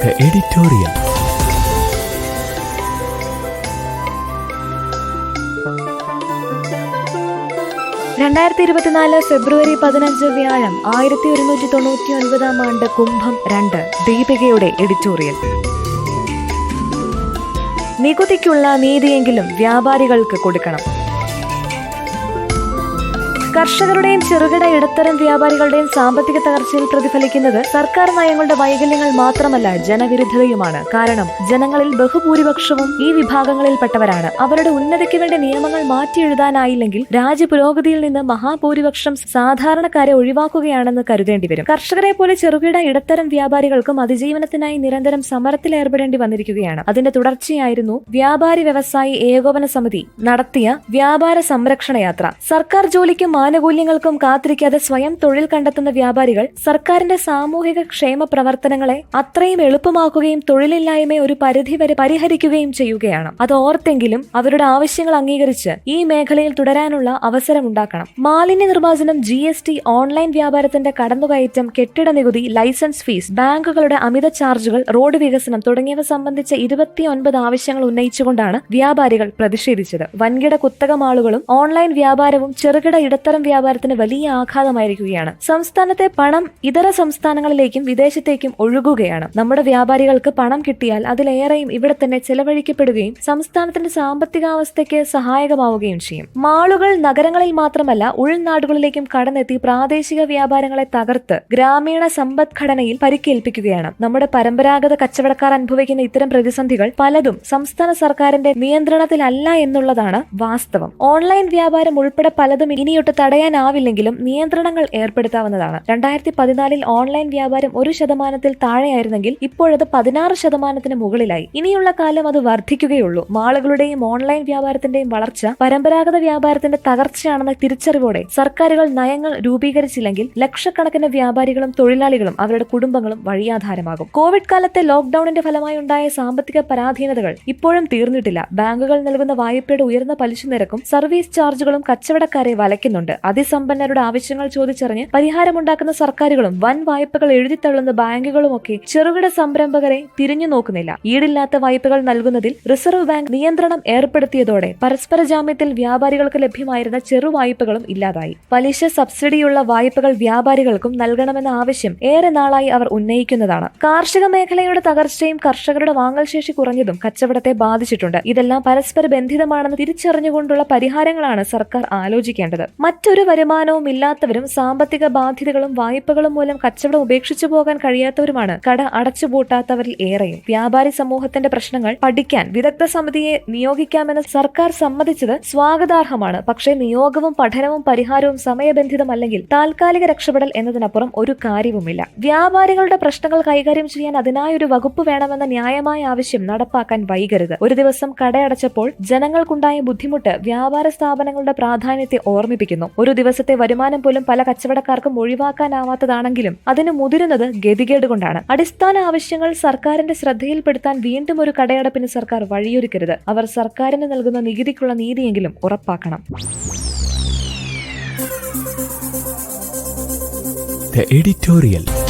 The editorial. ഫെബ്രുവരി 15 വ്യാഴം 1199 ആണ്ട് കുംഭം 2 ദീപികയുടെ എഡിറ്റോറിയൽ. നികുതിക്കുള്ള നീതിയെങ്കിലും വ്യാപാരികൾക്ക് കൊടുക്കണം. കർഷകരുടെയും ചെറുകിട ഇടത്തരം വ്യാപാരികളുടെയും സാമ്പത്തിക തകർച്ചയിൽ പ്രതിഫലിക്കുന്നത് സർക്കാർ നയങ്ങളുടെ വൈകല്യങ്ങൾ മാത്രമല്ല, ജനവിരുദ്ധതയുമാണ്. കാരണം ജനങ്ങളിൽ ബഹുഭൂരിപക്ഷവും ഈ വിഭാഗങ്ങളിൽപ്പെട്ടവരാണ്. അവരുടെ ഉന്നതിക്ക് വേണ്ടി നിയമങ്ങൾ മാറ്റി എഴുതാനായില്ലെങ്കിൽ രാജ്യപുരോഗതിയിൽ നിന്ന് മഹാഭൂരിപക്ഷം സാധാരണക്കാരെ ഒഴിവാക്കുകയാണെന്ന് കരുതേണ്ടി വരും. കർഷകരെ പോലെ ചെറുകിട ഇടത്തരം വ്യാപാരികൾക്കും അതിജീവനത്തിനായി നിരന്തരം സമരത്തിലേർപ്പെടേണ്ടി വന്നിരിക്കുകയാണ്. അതിന്റെ തുടർച്ചയായിരുന്നു വ്യാപാരി വ്യവസായി ഏകോപന സമിതി നടത്തിയ വ്യാപാര സംരക്ഷണ യാത്ര. സർക്കാർ ജോലിക്കും ആനുകൂല്യങ്ങൾക്കും കാത്തിരിക്കാതെ സ്വയം തൊഴിൽ കണ്ടെത്തുന്ന വ്യാപാരികൾ സർക്കാരിന്റെ സാമൂഹിക ക്ഷേമ പ്രവർത്തനങ്ങളെ അത്രയും എളുപ്പമാക്കുകയും തൊഴിലില്ലായ്മയെ ഒരു പരിധിവരെ പരിഹരിക്കുകയും ചെയ്യുകയാണ്. അത് ഓർത്തെങ്കിലും അവരുടെ ആവശ്യങ്ങൾ അംഗീകരിച്ച് ഈ മേഖലയിൽ തുടരാനുള്ള അവസരമുണ്ടാക്കണം. മാലിന്യ നിർമ്മാർജ്ജനം, GST, ഓൺലൈൻ വ്യാപാരത്തിന്റെ കടന്നുകയറ്റം, കെട്ടിട നികുതി, ലൈസൻസ് ഫീസ്, ബാങ്കുകളുടെ അമിത ചാർജുകൾ, റോഡ് വികസനം തുടങ്ങിയവ സംബന്ധിച്ച 29 ആവശ്യങ്ങൾ ഉന്നയിച്ചുകൊണ്ടാണ് വ്യാപാരികൾ പ്രതിഷേധിച്ചത്. വൻകിട കുത്തകമാളുകളും ഓൺലൈൻ വ്യാപാരവും ചെറുകിട ഇടത്തരം വ്യാപാരത്തിന് വലിയ ആഘാതമായിരിക്കുകയാണ്. സംസ്ഥാനത്തെ പണം ഇതര സംസ്ഥാനങ്ങളിലേക്കും വിദേശത്തേക്കും ഒഴുകുകയാണ്. നമ്മുടെ വ്യാപാരികൾക്ക് പണം കിട്ടിയാൽ അതിലേറെയും ഇവിടെ തന്നെ ചെലവഴിക്കപ്പെടുകയും സംസ്ഥാനത്തിന്റെ സാമ്പത്തികാവസ്ഥയ്ക്ക് സഹായകമാവുകയും ചെയ്യും. മാളുകൾ നഗരങ്ങളിൽ മാത്രമല്ല ഉൾനാടുകളിലേക്കും കടന്നെത്തി പ്രാദേശിക വ്യാപാരങ്ങളെ തകർത്ത് ഗ്രാമീണ സമ്പദ്ഘടനയിൽ പരിക്കേൽപ്പിക്കുകയാണ്. നമ്മുടെ പരമ്പരാഗത കച്ചവടക്കാർ അനുഭവിക്കുന്ന ഇത്തരം പ്രതിസന്ധികൾ പലതും സംസ്ഥാന സർക്കാരിന്റെ നിയന്ത്രണത്തിലല്ല എന്നുള്ളതാണ് വാസ്തവം. ഓൺലൈൻ വ്യാപാരം ഉൾപ്പെടെ പലതും ഇനിയൊട്ട് തടയാനാവില്ലെങ്കിലും നിയന്ത്രണങ്ങൾ ഏർപ്പെടുത്താവുന്നതാണ്. 2014 ഓൺലൈൻ വ്യാപാരം 1% താഴെയായിരുന്നെങ്കിൽ ഇപ്പോഴത് 16% മുകളിലായി. ഇനിയുള്ള കാലം അത് വർദ്ധിക്കുകയുള്ളൂ. മാളുകളുടെയും ഓൺലൈൻ വ്യാപാരത്തിന്റെയും വളർച്ച പരമ്പരാഗത വ്യാപാരത്തിന്റെ തകർച്ചയാണെന്ന തിരിച്ചറിവോടെ സർക്കാരുകൾ നയങ്ങൾ രൂപീകരിച്ചില്ലെങ്കിൽ ലക്ഷക്കണക്കിന് വ്യാപാരികളും തൊഴിലാളികളും അവരുടെ കുടുംബങ്ങളും വഴിയാധാരമാകും. കോവിഡ് കാലത്തെ ലോക്ഡൌണിന്റെ ഫലമായി ഉണ്ടായ സാമ്പത്തിക പരാധീനതകൾ ഇപ്പോഴും തീർന്നിട്ടില്ല. ബാങ്കുകൾ നൽകുന്ന വായ്പയുടെ ഉയർന്ന പലിശ നിരക്കും സർവീസ് ചാർജുകളും കച്ചവടക്കാരെ വലയ്ക്കുന്നുണ്ട്. അതിസമ്പന്നരുടെ ആവശ്യങ്ങൾ ചോദിച്ചറിഞ്ഞ് പരിഹാരമുണ്ടാക്കുന്ന സർക്കാരുകളും വൻ വായ്പകൾ എഴുതിത്തള്ളുന്ന ബാങ്കുകളുമൊക്കെ ചെറുകിട സംരംഭകരെ തിരിഞ്ഞു നോക്കുന്നില്ല. ഈടില്ലാത്ത വായ്പകൾ നൽകുന്നതിൽ റിസർവ് ബാങ്ക് നിയന്ത്രണം ഏർപ്പെടുത്തിയതോടെ പരസ്പര ജാമ്യത്തിൽ വ്യാപാരികൾക്ക് ലഭ്യമായിരുന്ന ചെറുവായ്പകളും ഇല്ലാതായി. പലിശ സബ്സിഡിയുള്ള വായ്പകൾ വ്യാപാരികൾക്കും നൽകണമെന്ന ആവശ്യം ഏറെ നാളായി അവർ ഉന്നയിക്കുന്നതാണ്. കാർഷിക മേഖലയുടെ തകർച്ചയും കർഷകരുടെ വാങ്ങൽ ശേഷി കുറഞ്ഞതും കച്ചവടത്തെ ബാധിച്ചിട്ടുണ്ട്. ഇതെല്ലാം പരസ്പര ബന്ധിതമാണെന്ന് തിരിച്ചറിഞ്ഞുകൊണ്ടുള്ള പരിഹാരങ്ങളാണ് സർക്കാർ ആലോചിക്കേണ്ടത്. മറ്റൊരു വരുമാനവും ഇല്ലാത്തവരും സാമ്പത്തിക ബാധ്യതകളും വായ്പകളും മൂലം കച്ചവടം ഉപേക്ഷിച്ചു പോകാൻ കഴിയാത്തവരുമാണ് കട അടച്ചുപൂട്ടാത്തവരിൽ ഏറെയും. വ്യാപാരി സമൂഹത്തിന്റെ പ്രശ്നങ്ങൾ പഠിക്കാൻ വിദഗ്ധ സമിതിയെ നിയോഗിക്കാമെന്ന് സർക്കാർ സമ്മതിച്ചത് സ്വാഗതാർഹമാണ്. പക്ഷേ നിയോഗവും പഠനവും പരിഹാരവും സമയബന്ധിതമല്ലെങ്കിൽ താൽക്കാലിക രക്ഷപ്പെടൽ എന്നതിനപ്പുറം ഒരു കാര്യവുമില്ല. വ്യാപാരികളുടെ പ്രശ്നങ്ങൾ കൈകാര്യം ചെയ്യാൻ അതിനായൊരു വകുപ്പ് വേണമെന്ന ന്യായമായ ആവശ്യം നടപ്പാക്കാൻ വൈകരുത്. ഒരു ദിവസം കടയടച്ചപ്പോൾ ജനങ്ങൾക്കുണ്ടായ ബുദ്ധിമുട്ട് വ്യാപാര സ്ഥാപനങ്ങളുടെ പ്രാധാന്യത്തെ ഓർമ്മിപ്പിക്കുന്നു. ഒരു ദിവസത്തെ വരുമാനം പോലും പല കച്ചവടക്കാർക്കും ഒഴിവാക്കാനാവാത്തതാണെങ്കിലും അതിന് മുതിരുന്നത് ഗതികേട് കൊണ്ടാണ്. അടിസ്ഥാന ആവശ്യങ്ങൾ സർക്കാരിന്റെ ശ്രദ്ധയിൽപ്പെടുത്താൻ വീണ്ടും ഒരു കടയടപ്പിന് സർക്കാർ വഴിയൊരുക്കരുത്. അവർ സർക്കാരിന് നൽകുന്ന നികുതിക്കുള്ള നീതിയെങ്കിലും ഉറപ്പാക്കണം. The editorial.